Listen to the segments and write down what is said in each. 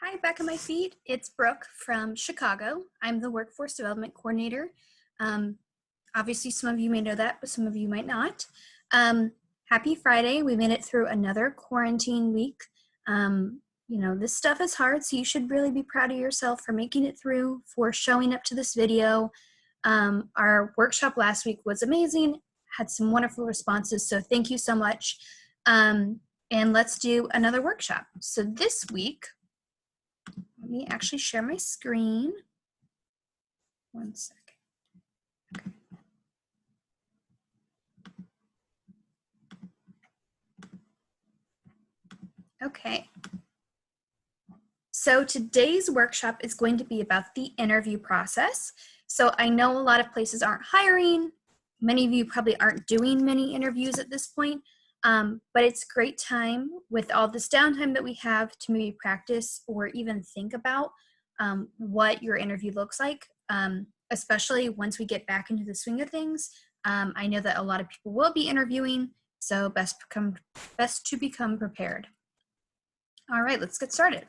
Hi, back on my feet. It's Brooke from Chicago. I'm the Workforce Development Coordinator. Obviously, some of you may know that, but some of you might not. Happy Friday. We made it through another quarantine week. This stuff is hard, so you should really be proud of yourself for making it through, for showing up to this video. Our workshop last week was amazing, had some wonderful responses, so thank you so much. And let's do another workshop. So this week, let me actually share my screen. One second. Okay. So today's workshop is going to be about the interview process. So I know a lot of places aren't hiring. Many of you probably aren't doing many interviews at this point, but it's a great time with all this downtime that we have to maybe practice or even think about what your interview looks like, especially once we get back into the swing of things. I know that a lot of people will be interviewing, so best to become prepared. All right, let's get started.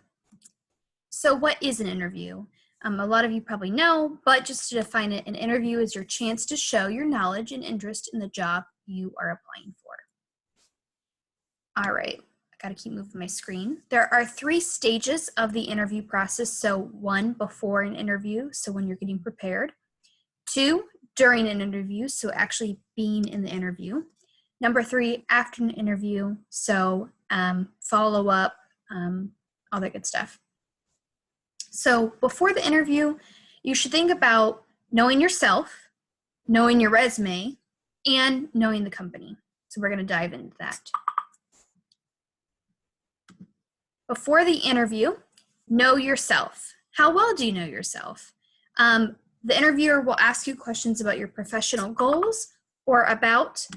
So what is an interview? A lot of you probably know, but just to define it, an interview is your chance to show your knowledge and interest in the job you are applying for. All right, I gotta keep moving my screen. There are 3 stages of the interview process. So 1, before an interview, so when you're getting prepared. 2, during an interview, so actually being in the interview. Number 3, after an interview, so follow up, all that good stuff. So before the interview, you should think about knowing yourself, knowing your resume, and knowing the company. So we're going to dive into that. Before the interview, know yourself. How well do you know yourself? The interviewer will ask you questions about your professional goals or about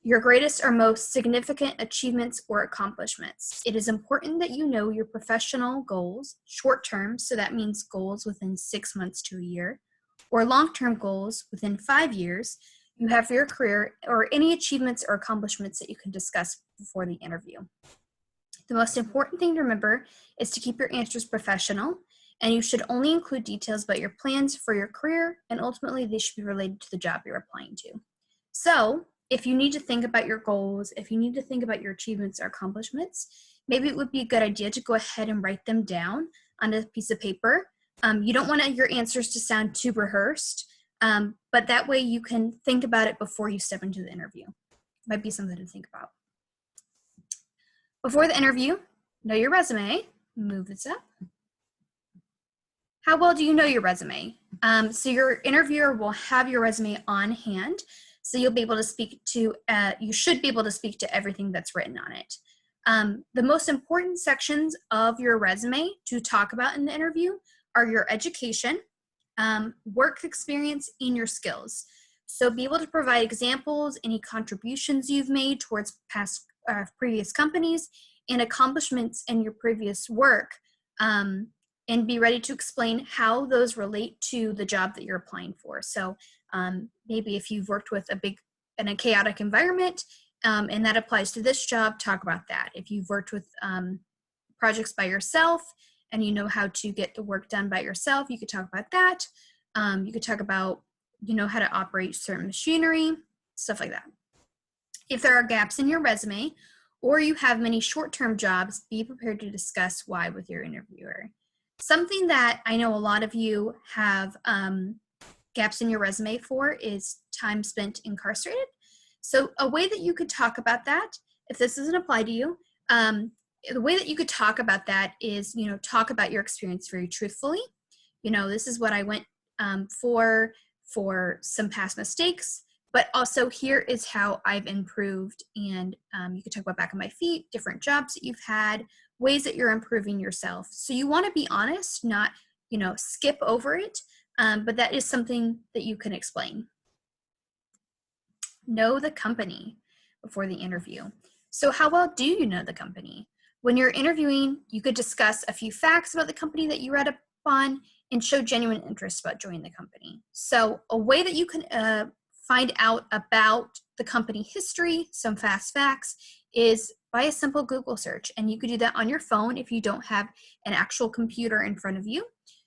your greatest or most significant achievements or accomplishments. It is important that you know your professional goals, short-term, so that means goals within 6 months to a year, or long-term goals within 5 years you have for your career, or any achievements or accomplishments that you can discuss before the interview. The most important thing to remember is to keep your answers professional, and you should only include details about your plans for your career, and ultimately they should be related to the job you're applying to. So, if you need to think about your goals, if you need to think about your achievements or accomplishments, maybe it would be a good idea to go ahead and write them down on a piece of paper. You don't want your answers to sound too rehearsed, but that way you can think about it before you step into the interview. Might be something to think about. Before the interview, know your resume. Move this up. How well do you know your resume? So your interviewer will have your resume on hand. So you'll be able to speak to, you should be able to speak to everything that's written on it. The most important sections of your resume to talk about in the interview are your education, work experience, and your skills. So be able to provide examples, any contributions you've made towards previous companies, and accomplishments in your previous work, and be ready to explain how those relate to the job that you're applying for. So maybe if you've worked with in a chaotic environment, and that applies to this job, talk about that. If you've worked with projects by yourself and you know how to get the work done by yourself, you could talk about that. You could talk about, how to operate certain machinery, stuff like that. If there are gaps in your resume or you have many short-term jobs, be prepared to discuss why with your interviewer. Something that I know a lot of you have gaps in your resume for is time spent incarcerated. So a way that you could talk about that, if this doesn't apply to you, the way that you could talk about that is, talk about your experience very truthfully. This is what I went for some past mistakes, but also here is how I've improved. And you could talk about back on my feet, different jobs that you've had, ways that you're improving yourself. So you want to be honest, not, skip over it, but that is something that you can explain. Know the company before the interview. So how well do you know the company? When you're interviewing, you could discuss a few facts about the company that you read up on and show genuine interest about joining the company. So a way that you can find out about the company history, some fast facts, is by a simple Google search. And you could do that on your phone if you don't have an actual computer in front of you.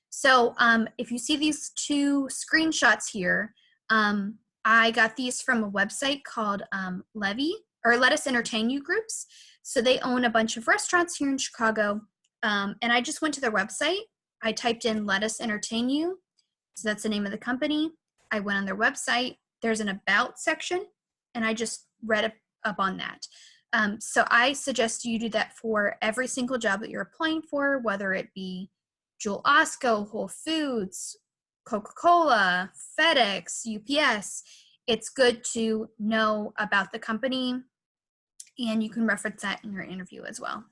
So if you see these two screenshots here, I got these from a website called Levy, or Let Us Entertain You Groups. So they own a bunch of restaurants here in Chicago. And I just went to their website. I typed in Let Us Entertain You. So that's the name of the company. I went on their website. There's an About section, and I just read up on that. So I suggest you do that for every single job that you're applying for, whether it be Jewel Osco, Whole Foods, Coca-Cola, FedEx, UPS. It's good to know about the company, and you can reference that in your interview as well.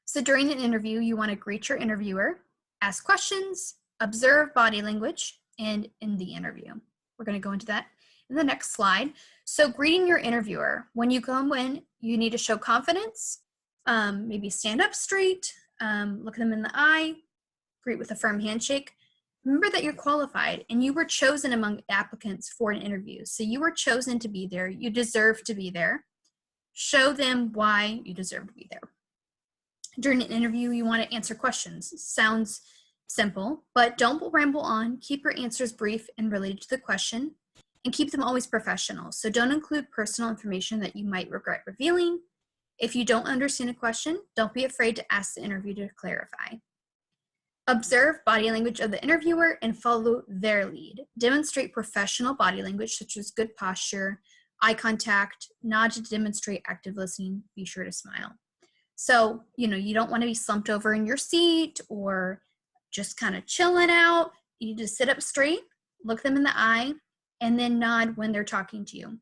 So during an interview, you want to greet your interviewer, ask questions, observe body language, and end the interview. We're going to go into that in the next slide. So greeting your interviewer, when you come in, you need to show confidence, maybe stand up straight, look them in the eye, greet with a firm handshake. Remember that you're qualified and you were chosen among applicants for an interview. So you were chosen to be there. You deserve to be there. Show them why you deserve to be there. During an interview, you want to answer questions. Sounds simple, but don't ramble on. Keep your answers brief and related to the question, and keep them always professional. So don't include personal information that you might regret revealing. If you don't understand a question, don't be afraid to ask the interviewer to clarify. Observe body language of the interviewer and follow their lead. Demonstrate professional body language, such as good posture, eye contact, nod to demonstrate active listening. Be sure to smile. So, you don't want to be slumped over in your seat or just kind of chilling out. You need to sit up straight, look them in the eye, and then nod when they're talking to you.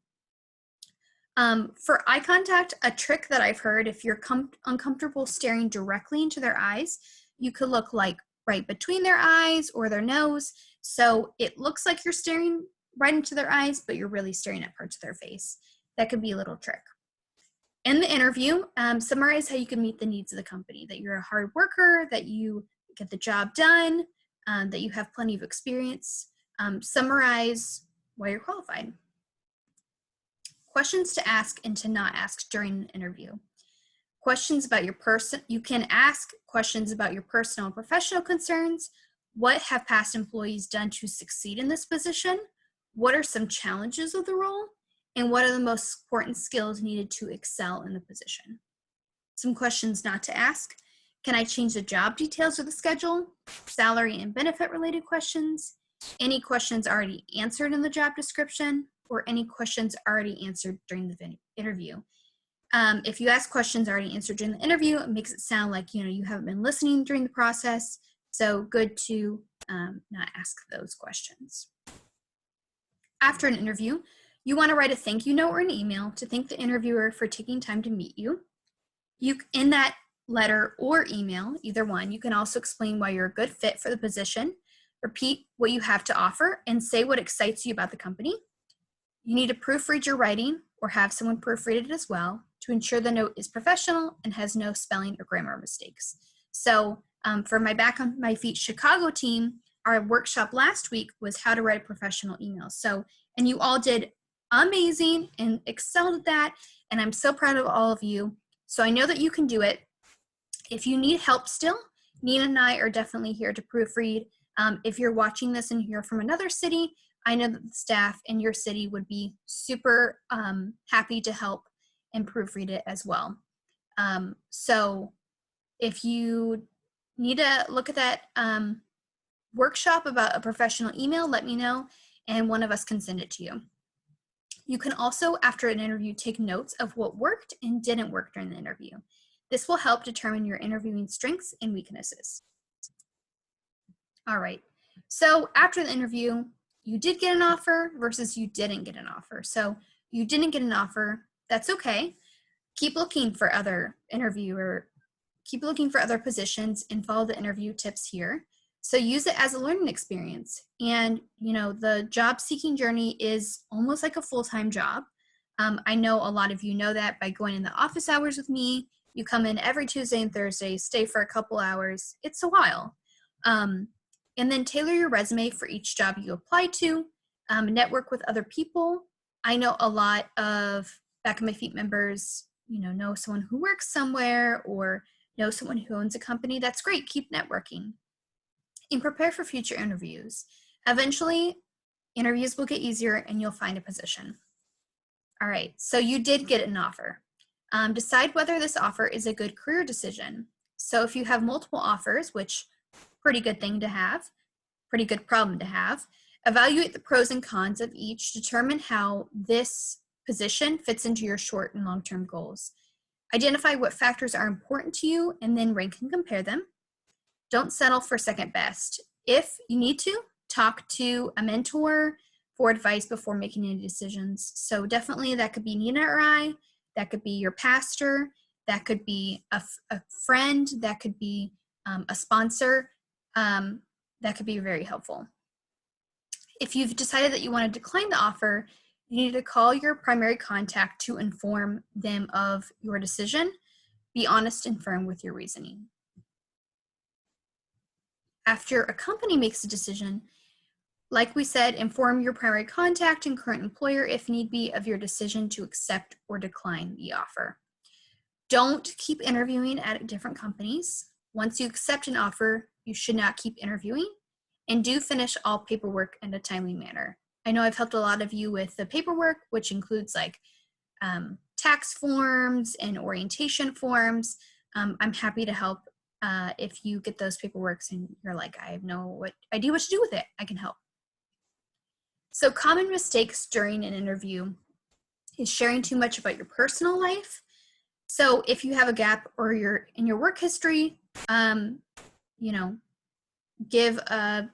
For eye contact, a trick that I've heard, if you're uncomfortable staring directly into their eyes, you could look like right between their eyes or their nose. So it looks like you're staring right into their eyes, but you're really staring at parts of their face. That could be a little trick. In the interview, summarize how you can meet the needs of the company, that you're a hard worker, that you get the job done, that you have plenty of experience. Summarize why you're qualified. Questions to ask and to not ask during an interview. Questions about your person. You can ask questions about your personal and professional concerns. What have past employees done to succeed in this position? What are some challenges of the role? And what are the most important skills needed to excel in the position? Some questions not to ask. Can I change the job details or the schedule? Salary and benefit related questions. Any questions already answered in the job description, or any questions already answered during the interview. If you ask questions already answered during the interview, it makes it sound like you haven't been listening during the process. So good to not ask those questions. After an interview, you want to write a thank you note or an email to thank the interviewer for taking time to meet you. In that letter or email, either one, you can also explain why you're a good fit for the position, repeat what you have to offer, and say what excites you about the company. You need to proofread your writing or have someone proofread it as well to ensure the note is professional and has no spelling or grammar mistakes. So for my Back on My Feet Chicago team, our workshop last week was how to write a professional email. And you all did amazing and excelled at that, and I'm so proud of all of you. So I know that you can do it. If you need help still, Nina and I are definitely here to proofread. If you're watching this and you're from another city, I know that the staff in your city would be super happy to help and proofread it as well. So if you need to look at that workshop about a professional email, let me know, and one of us can send it to you. You can also, after an interview, take notes of what worked and didn't work during the interview. This will help determine your interviewing strengths and weaknesses. All right, so after the interview, you did get an offer versus you didn't get an offer. So you didn't get an offer, that's okay. Keep looking for other positions and follow the interview tips here. So use it as a learning experience. And the job seeking journey is almost like a full-time job. I know a lot of you know that by going in the office hours with me. You come in every Tuesday and Thursday, stay for a couple hours. It's a while. And then tailor your resume for each job you apply to. Network with other people. I know a lot of Back on My Feet members know someone who works somewhere or know someone who owns a company, that's great. Keep networking and prepare for future interviews. Eventually, interviews will get easier and you'll find a position. All right, so you did get an offer. Decide whether this offer is a good career decision. So if you have multiple offers, which pretty good thing to have, pretty good problem to have, evaluate the pros and cons of each, determine how this position fits into your short and long-term goals. Identify what factors are important to you and then rank and compare them. Don't settle for second best. If you need to, talk to a mentor for advice before making any decisions. So definitely that could be Nina or I, that could be your pastor, that could be a friend, that could be a sponsor, that could be very helpful. If you've decided that you want to decline the offer, you need to call your primary contact to inform them of your decision. Be honest and firm with your reasoning. After a company makes a decision, like we said, inform your primary contact and current employer, if need be, of your decision to accept or decline the offer. Don't keep interviewing at different companies. Once you accept an offer, you should not keep interviewing, and do finish all paperwork in a timely manner. I know I've helped a lot of you with the paperwork, which includes like tax forms and orientation forms. I'm happy to help if you get those paperworks and you're like, I have no idea what to do with it. I can help. So common mistakes during an interview is sharing too much about your personal life. So if you have a gap or you're in your work history, give a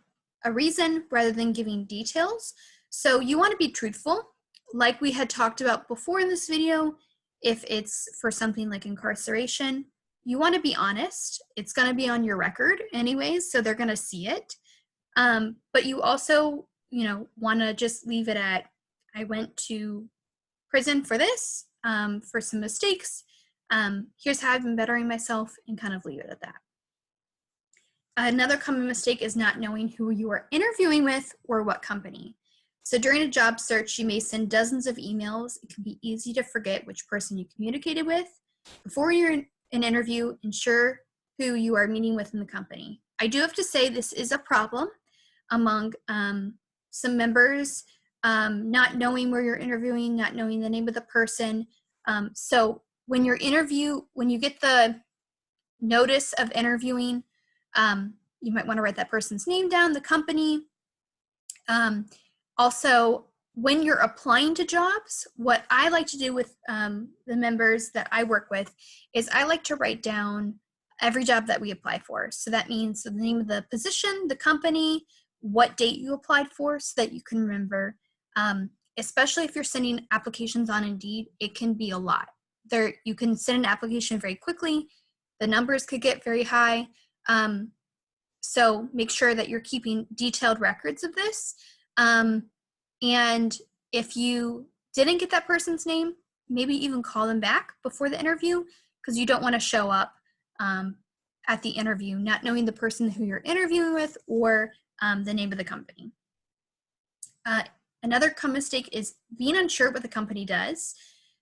reason rather than giving details. So you want to be truthful. Like we had talked about before in this video, if it's for something like incarceration, you want to be honest. It's going to be on your record anyways, so they're going to see it. But you also, want to just leave it at, I went to prison for this, for some mistakes. Here's how I've been bettering myself, and kind of leave it at that. Another common mistake is not knowing who you are interviewing with or what company. So during a job search, you may send dozens of emails. It can be easy to forget which person you communicated with. Before you're in an interview, ensure who you are meeting with in the company. I do have to say this is a problem among some members, not knowing where you're interviewing, not knowing the name of the person. So when you get the notice of interviewing, you might want to write that person's name down, the company. Also, when you're applying to jobs, what I like to do with the members that I work with is I like to write down every job that we apply for. So that means the name of the position, the company, what date you applied for, so that you can remember. Especially if you're sending applications on Indeed, it can be a lot. You can send an application very quickly. The numbers could get very high. So make sure that you're keeping detailed records of this. And if you didn't get that person's name, maybe even call them back before the interview, because you don't want to show up at the interview not knowing the person who you're interviewing with or the name of the company. Another common mistake is being unsure what the company does.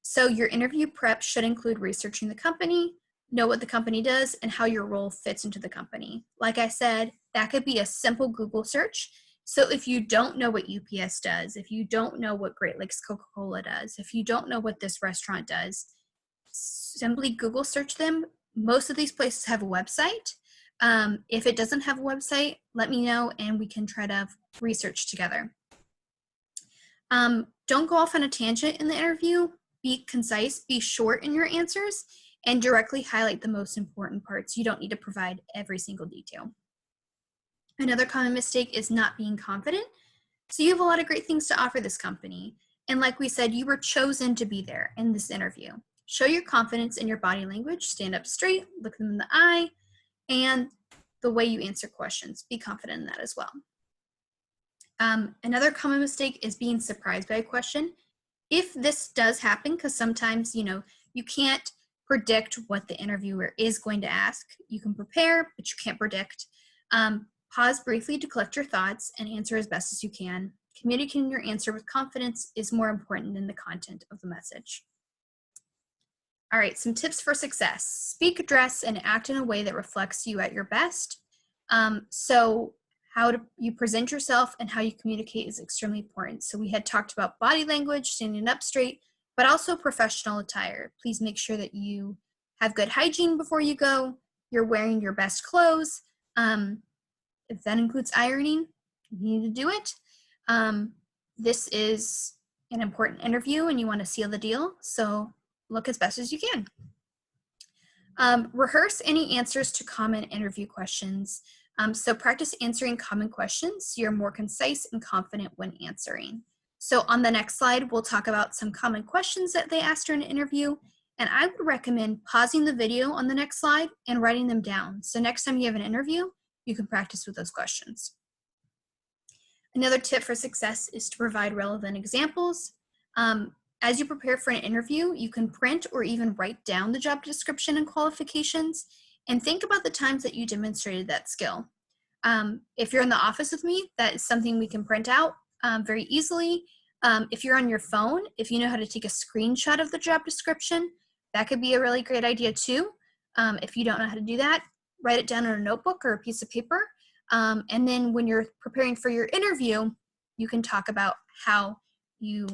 So your interview prep should include researching the company, know what the company does, and how your role fits into the company. Like I said, that could be a simple Google search. So if you don't know what UPS does, if you don't know what Great Lakes Coca-Cola does, if you don't know what this restaurant does, simply Google search them. Most of these places have a website. If it doesn't have a website, let me know and we can try to research together. Don't go off on a tangent in the interview. Be concise, be short in your answers, and directly highlight the most important parts. You don't need to provide every single detail. Another common mistake is not being confident. So you have a lot of great things to offer this company. And like we said, you were chosen to be there in this interview. Show your confidence in your body language, stand up straight, look them in the eye, and the way you answer questions. Be confident in that as well. Another common mistake is being surprised by a question. If this does happen, because sometimes, you can't predict what the interviewer is going to ask. You can prepare, but you can't predict. Pause briefly to collect your thoughts and answer as best as you can. Communicating your answer with confidence is more important than the content of the message. All right, some tips for success. Speak, dress, and act in a way that reflects you at your best. So how you present yourself and how you communicate is extremely important. So we had talked about body language, standing up straight, but also professional attire. Please make sure that you have good hygiene before you go. You're wearing your best clothes. If that includes ironing, you need to do it. This is an important interview and you want to seal the deal, so look as best as you can. Rehearse any answers to common interview questions. So practice answering common questions so you're more concise and confident when answering. So on the next slide, we'll talk about some common questions that they asked during an interview, and I would recommend pausing the video on the next slide and writing them down. So next time you have an interview, you can practice with those questions. Another tip for success is to provide relevant examples. As you prepare for an interview, you can print or even write down the job description and qualifications, and think about the times that you demonstrated that skill. If you're in the office with me, that is something we can print out very easily. If you're on your phone, if you know how to take a screenshot of the job description, that could be a really great idea too. If you don't know how to do that, write it down on a notebook or a piece of paper. And then when you're preparing for your interview, you can talk about how you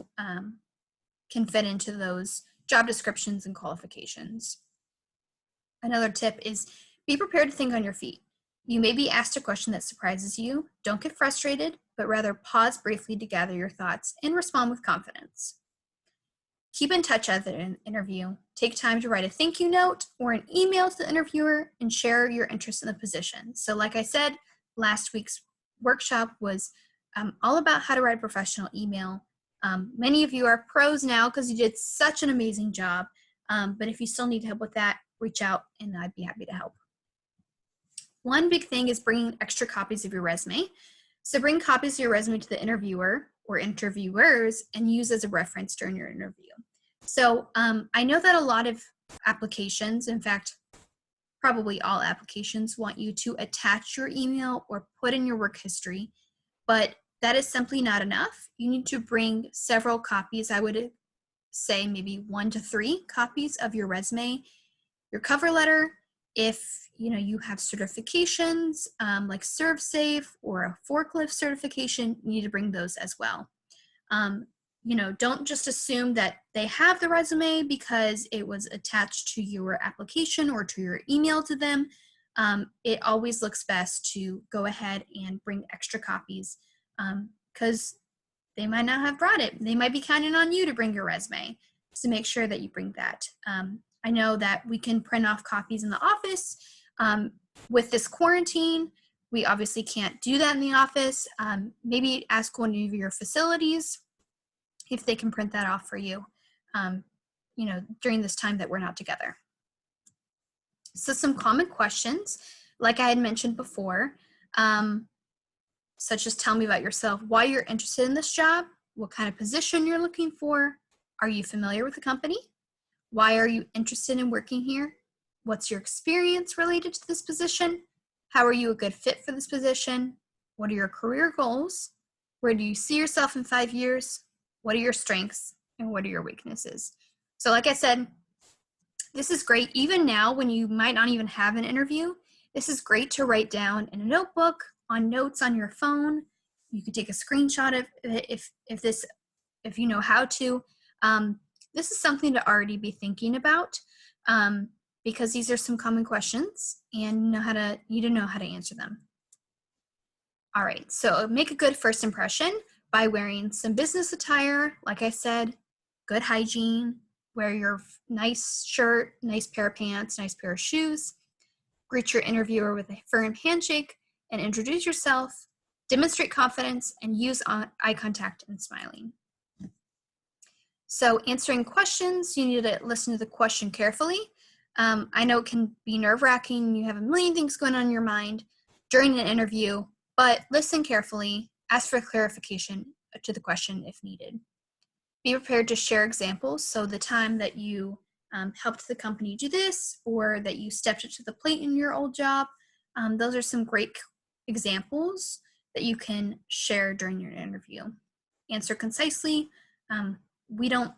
can fit into those job descriptions and qualifications. Another tip is be prepared to think on your feet. You may be asked a question that surprises you. Don't get frustrated, but rather pause briefly to gather your thoughts and respond with confidence. Keep in touch after an interview. Take time to write a thank you note or an email to the interviewer and share your interest in the position. So like I said, last week's workshop was all about how to write a professional email. Many of you are pros now because you did such an amazing job. But if you still need help with that, reach out and I'd be happy to help. One big thing is bringing extra copies of your resume. So bring copies of your resume to the interviewer or interviewers and use as a reference during your interview. So I know that a lot of applications, in fact, probably all applications, want you to attach your email or put in your work history, but that is simply not enough. You need to bring several copies. I would say maybe 1 to 3 copies of your resume, your cover letter. If you have certifications like ServSafe or a forklift certification, you need to bring those as well. Don't just assume that they have the resume because it was attached to your application or to your email to them. It always looks best to go ahead and bring extra copies because they might not have brought it. They might be counting on you to bring your resume. So make sure that you bring that. I know that we can print off copies in the office. With this quarantine, we obviously can't do that in the office. Maybe ask one of your facilities if they can print that off for you, during this time that we're not together. So some common questions, like I had mentioned before, such as tell me about yourself, why you're interested in this job, what kind of position you're looking for, are you familiar with the company, why are you interested in working here, what's your experience related to this position, how are you a good fit for this position, what are your career goals, where do you see yourself in 5 years, what are your strengths, and what are your weaknesses. So like I said, this is great even now when you might not even have an interview. This is great to write down in a notebook, on notes on your phone. You could take a screenshot of it if you know how to. This is something to already be thinking about because these are some common questions and you need to know how to answer them. All right, so make a good first impression by wearing some business attire, like I said, good hygiene, wear your nice shirt, nice pair of pants, nice pair of shoes, greet your interviewer with a firm handshake, and introduce yourself, demonstrate confidence, and use eye contact and smiling. So answering questions, you need to listen to the question carefully. I know it can be nerve-wracking. You have a million things going on in your mind during an interview, but listen carefully, ask for clarification to the question if needed. Be prepared to share examples. So the time that you helped the company do this or that you stepped up to the plate in your old job, those are some great examples that you can share during your interview. Answer concisely. We don't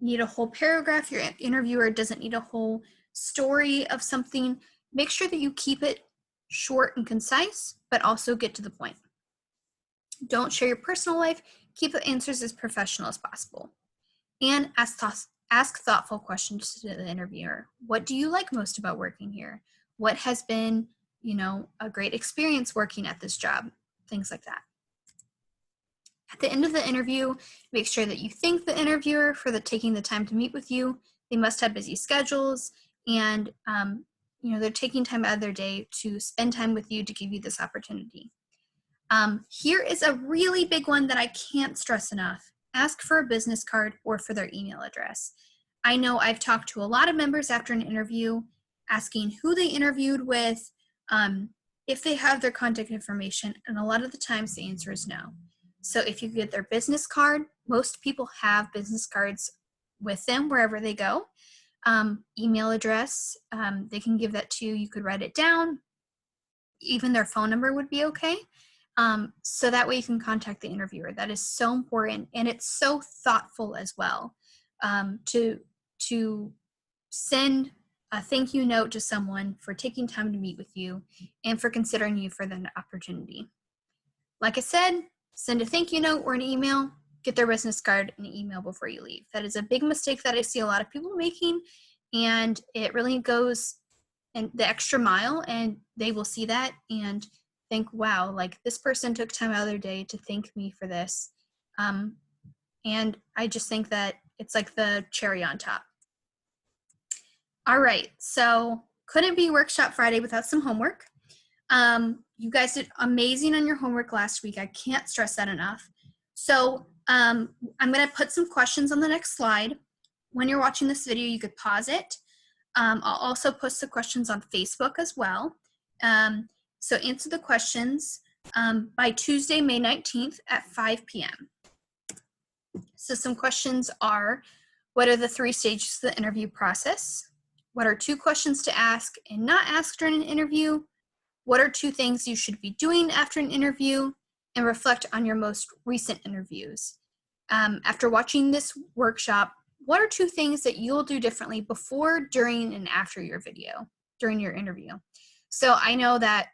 need a whole paragraph, your interviewer doesn't need a whole story of something, make sure that you keep it short and concise, but also get to the point. Don't share your personal life. Keep the answers as professional as possible. And ask thoughtful questions to the interviewer. What do you like most about working here? What has been, a great experience working at this job? Things like that. At the end of the interview, make sure that you thank the interviewer for taking the time to meet with you. They must have busy schedules, and they're taking time out of their day to spend time with you to give you this opportunity. Here is a really big one that I can't stress enough. Ask for a business card or for their email address. I know I've talked to a lot of members after an interview, asking who they interviewed with, if they have their contact information, and a lot of the times the answer is no. So if you get their business card, most people have business cards with them wherever they go. Email address, they can give that to you. You could write it down. Even their phone number would be okay. So that way you can contact the interviewer. That is so important, and it's so thoughtful as well, to send a thank you note to someone for taking time to meet with you and for considering you for the opportunity. Like I said, send a thank you note or an email, get their business card and email before you leave. That is a big mistake that I see a lot of people making, and it really goes in the extra mile, and they will see that and think, wow, like this person took time out of their day to thank me for this. And I just think that it's like the cherry on top. All right, so couldn't be Workshop Friday without some homework. You guys did amazing on your homework last week. I can't stress that enough. So I'm gonna put some questions on the next slide. When you're watching this video, you could pause it. I'll also post the questions on Facebook as well. So answer the questions by Tuesday, May 19th at 5 p.m. So some questions are, what are the 3 stages of the interview process? What are 2 questions to ask and not ask during an interview? What are 2 things you should be doing after an interview? And reflect on your most recent interviews. After watching this workshop, what are 2 things that you'll do differently before, during, and after your video, during your interview? So I know that,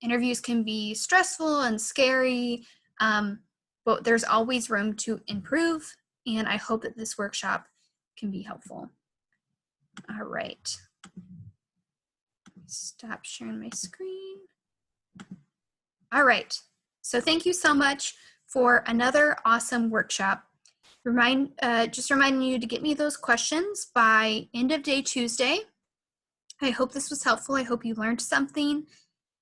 interviews can be stressful and scary, but there's always room to improve, and I hope that this workshop can be helpful. All right. Stop sharing my screen. All right. So thank you so much for another awesome workshop. Just reminding you to get me those questions by end of day Tuesday. I hope this was helpful. I hope you learned something.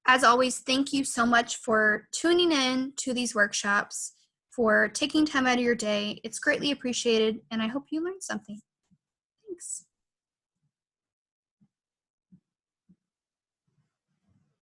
As always, thank you so much for tuning in to these workshops, for taking time out of your day. It's greatly appreciated, and I hope you learned something. Thanks.